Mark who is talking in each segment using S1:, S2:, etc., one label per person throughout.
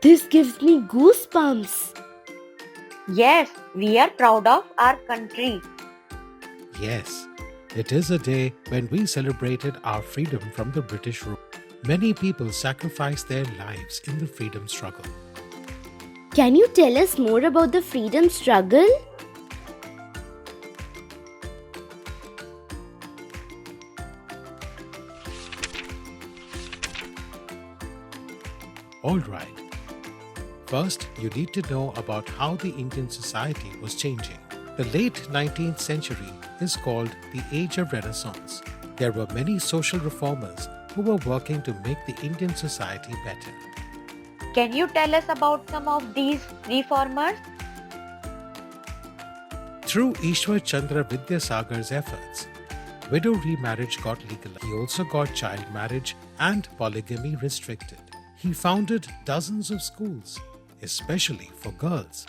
S1: This gives me goosebumps.
S2: Yes, we are proud of our country.
S3: Yes, it is a day when we celebrated our freedom from the British rule. Many people sacrificed their lives in the freedom struggle.
S1: Can you tell us more about the freedom struggle?
S3: All right. First, you need to know about how the Indian society was changing. The late 19th century is called the Age of Renaissance. There were many social reformers who were working to make the Indian society better.
S2: Can you tell us about some of these reformers?
S3: Through Ishwar Chandra Vidyasagar's efforts, widow remarriage got legalized. He also got child marriage and polygamy restricted. He founded dozens of schools, especially for girls.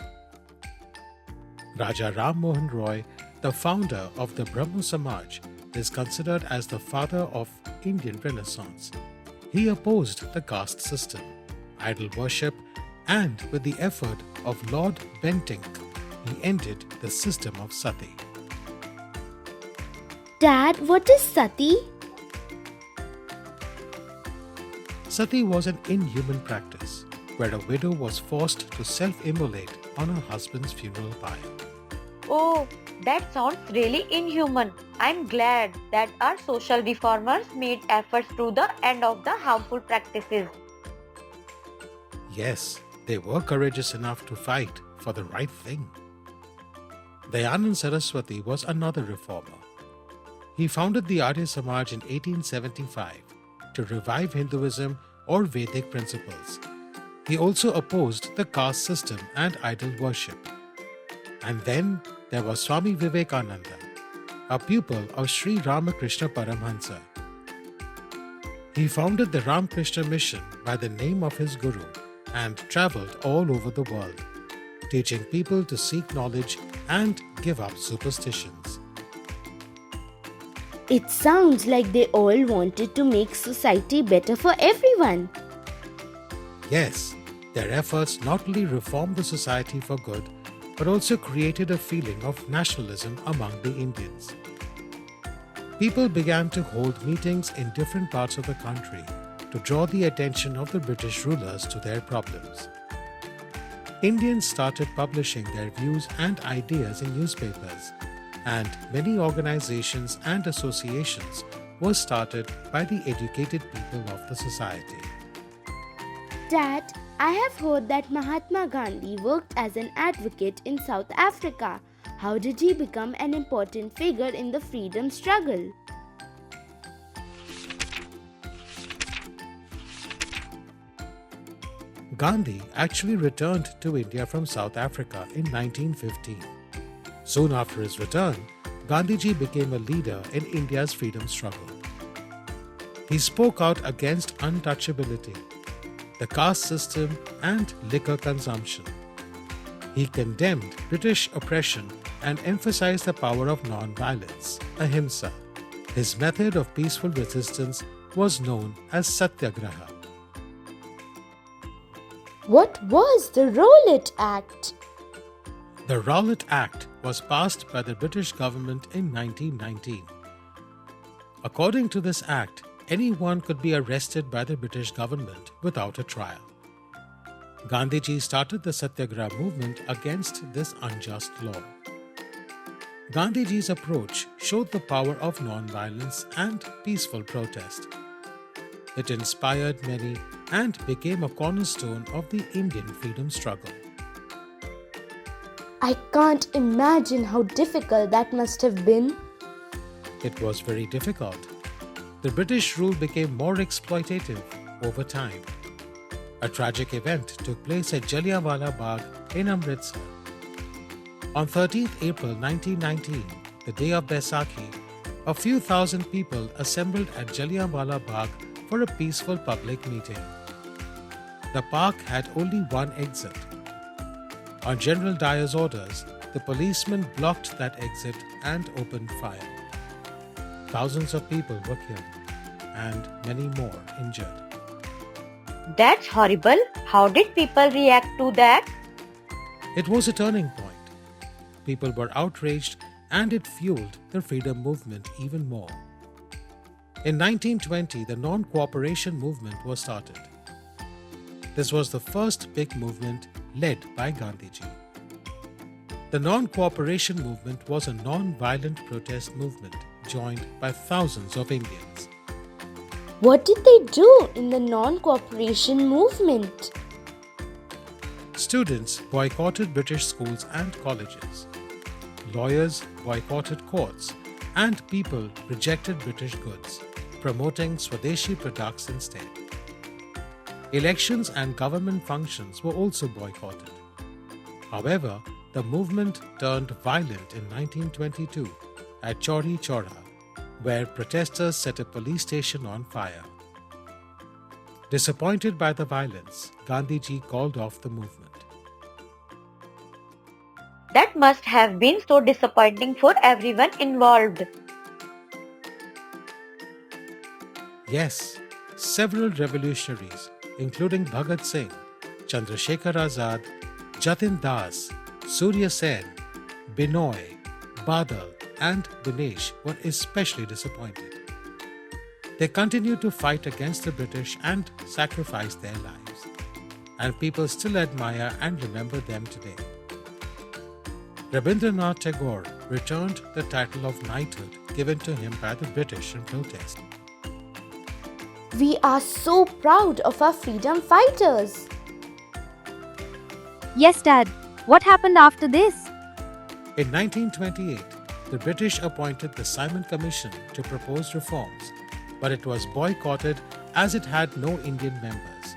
S3: Raja Ram Mohan Roy, the founder of the Brahmo Samaj, is considered as the father of Indian Renaissance. He opposed the caste system, idol worship, and with the effort of Lord Bentinck, he ended the system of sati.
S1: Dad, what is sati?
S3: Sati was an inhuman practice where a widow was forced to self-immolate on her husband's funeral pyre.
S2: Oh, that sounds really inhuman. I'm glad that our social reformers made efforts to the end of the harmful practices.
S3: Yes, they were courageous enough to fight for the right thing. Dayanand Saraswati was another reformer. He founded the Arya Samaj in 1875 to revive Hinduism or Vedic principles. He also opposed the caste system and idol worship. And then there was Swami Vivekananda, a pupil of Sri Ramakrishna Paramhansa. He founded the Ramakrishna Mission by the name of his guru and traveled all over the world, teaching people to seek knowledge and give up superstitions.
S1: It sounds like they all wanted to make society better for everyone.
S3: Yes, their efforts not only reformed the society for good, but also created a feeling of nationalism among the Indians. People began to hold meetings in different parts of the country to draw the attention of the British rulers to their problems. Indians started publishing their views and ideas in newspapers, and many organizations and associations were started by the educated people of the society.
S1: Dad, I have heard that Mahatma Gandhi worked as an advocate in South Africa. How did he become an important figure in the freedom struggle?
S3: Gandhi actually returned to India from South Africa in 1915. Soon after his return, Gandhiji became a leader in India's freedom struggle. He spoke out against untouchability, the caste system, and liquor consumption. He condemned British oppression and emphasized the power of non-violence, ahimsa. His method of peaceful resistance was known as Satyagraha.
S1: What was the Rowlatt Act?
S3: The Rowlatt Act was passed by the British government in 1919. According to this act, anyone could be arrested by the British government without a trial. Gandhiji started the Satyagraha movement against this unjust law. Gandhiji's approach showed the power of non-violence and peaceful protest. It inspired many and became a cornerstone of the Indian freedom struggle.
S1: I can't imagine how difficult that must have been.
S3: It was very difficult. The British rule became more exploitative over time. A tragic event took place at Jallianwala Bagh in Amritsar. On 13th April 1919, the day of Baisakhi, a few thousand people assembled at Jallianwala Bagh for a peaceful public meeting. The park had only one exit. On General Dyer's orders, the policemen blocked that exit and opened fire. Thousands of people were killed and many more injured.
S2: That's horrible. How did people react to that?
S3: It was a turning point. People were outraged and it fueled the freedom movement even more. In 1920, the non-cooperation movement was started. This was the first big movement led by Gandhiji. The non-cooperation movement was a non-violent protest movement joined by thousands of Indians.
S1: What did they do in the non-cooperation movement?
S3: Students boycotted British schools and colleges. Lawyers boycotted courts, and people rejected British goods, promoting Swadeshi products instead. Elections and government functions were also boycotted. However, the movement turned violent in 1922 at Chauri Chaura, where protesters set a police station on fire. Disappointed by the violence, Gandhiji called off the movement.
S2: That must have been so disappointing for everyone involved.
S3: Yes, several revolutionaries, including Bhagat Singh, Chandrasekhar Azad, Jatin Das, Surya Sen, Binoy, Badal, and Dinesh were especially disappointed. They continued to fight against the British and sacrifice their lives. And people still admire and remember them today. Rabindranath Tagore returned the title of knighthood given to him by the British in protest.
S1: We are so proud of our freedom fighters.
S4: Yes, Dad. What happened after this?
S3: In 1928, the British appointed the Simon Commission to propose reforms, but it was boycotted as it had no Indian members.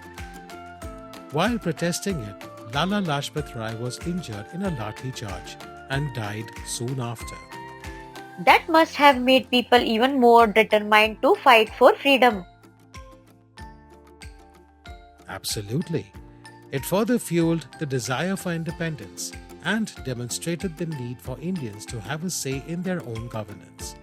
S3: While protesting it, Lala Lajpat Rai was injured in a lathi charge and died soon after.
S2: That must have made people even more determined to fight for freedom.
S3: Absolutely. It further fueled the desire for independence and demonstrated the need for Indians to have a say in their own governance.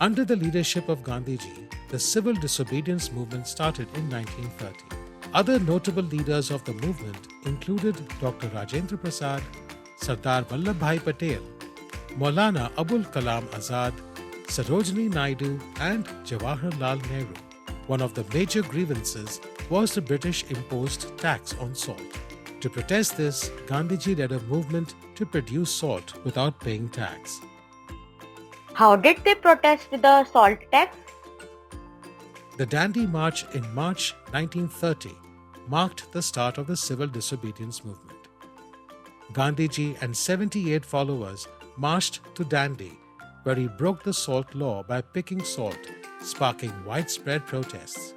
S3: Under the leadership of Gandhiji, the Civil Disobedience Movement started in 1930. Other notable leaders of the movement included Dr. Rajendra Prasad, Sardar Vallabhbhai Patel, Maulana Abul Kalam Azad, Sarojini Naidu, and Jawaharlal Nehru. One of the major grievances was the British imposed tax on salt. To protest this, Gandhiji led a movement to produce salt without paying tax.
S2: How did they protest the salt tax?
S3: The Dandi March in March 1930 marked the start of the Civil Disobedience Movement. Gandhiji and 78 followers marched to Dandi, where he broke the salt law by picking salt, sparking widespread protests.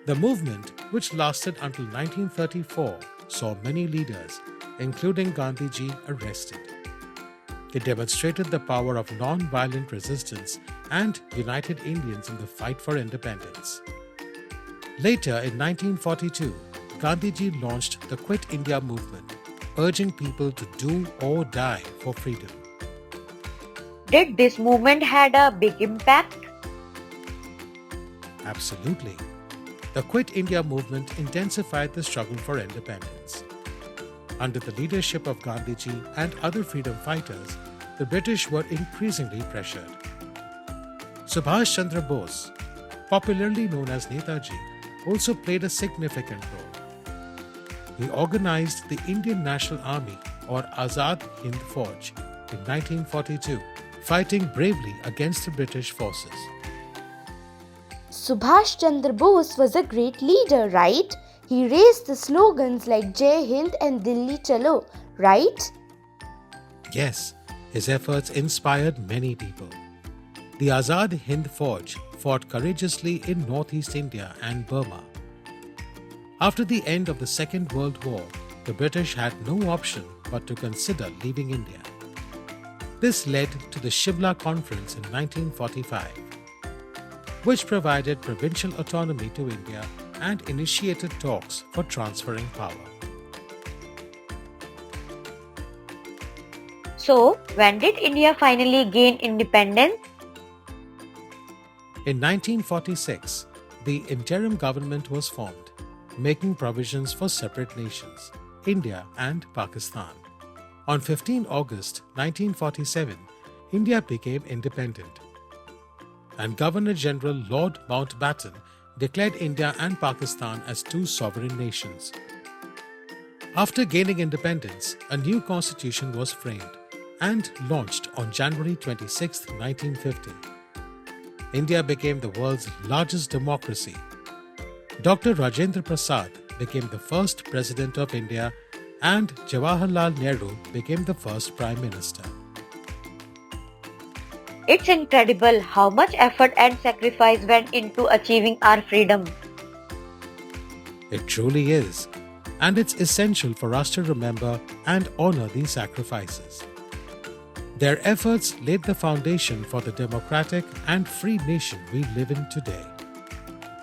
S3: The movement, which lasted until 1934, saw many leaders, including Gandhiji, arrested. It demonstrated the power of non-violent resistance and united Indians in the fight for independence. Later, in 1942, Gandhiji launched the Quit India movement, urging people to do or die for freedom.
S2: Did this movement had a big impact?
S3: Absolutely. The Quit India movement intensified the struggle for independence. Under the leadership of Gandhiji and other freedom fighters, the British were increasingly pressured. Subhash Chandra Bose, popularly known as Netaji, also played a significant role. He organized the Indian National Army, or Azad Hind Fauj, in 1942, fighting bravely against the British forces.
S1: Subhash Chandra Bose was a great leader, right? He raised the slogans like Jai Hind and Dilli Chalo, right?
S3: Yes, his efforts inspired many people. The Azad Hind Fauj fought courageously in northeast India and Burma. After the end of the Second World War, the British had no option but to consider leaving India. This led to the Shimla Conference in 1945, which provided provincial autonomy to India and initiated talks for transferring power.
S2: So, when did India finally gain independence?
S3: In 1946, the interim government was formed, making provisions for separate nations, India and Pakistan. On 15 August 1947, India became independent, and Governor General Lord Mountbatten declared India and Pakistan as two sovereign nations. After gaining independence, a new constitution was framed and launched on January 26, 1950. India became the world's largest democracy. Dr. Rajendra Prasad became the first President of India and Jawaharlal Nehru became the first Prime Minister.
S2: It's incredible how much effort and sacrifice went into achieving our freedom.
S3: It truly is, and it's essential for us to remember and honor these sacrifices. Their efforts laid the foundation for the democratic and free nation we live in today.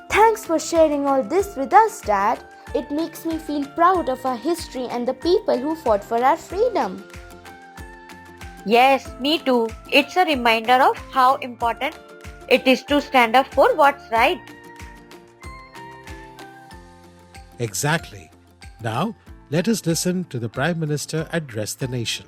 S1: Thanks for sharing all this with us, Dad. It makes me feel proud of our history and the people who fought for our freedom.
S2: Yes, me too. It's a reminder of how important it is to stand up for what's right.
S3: Exactly. Now, let us listen to the Prime Minister address the nation.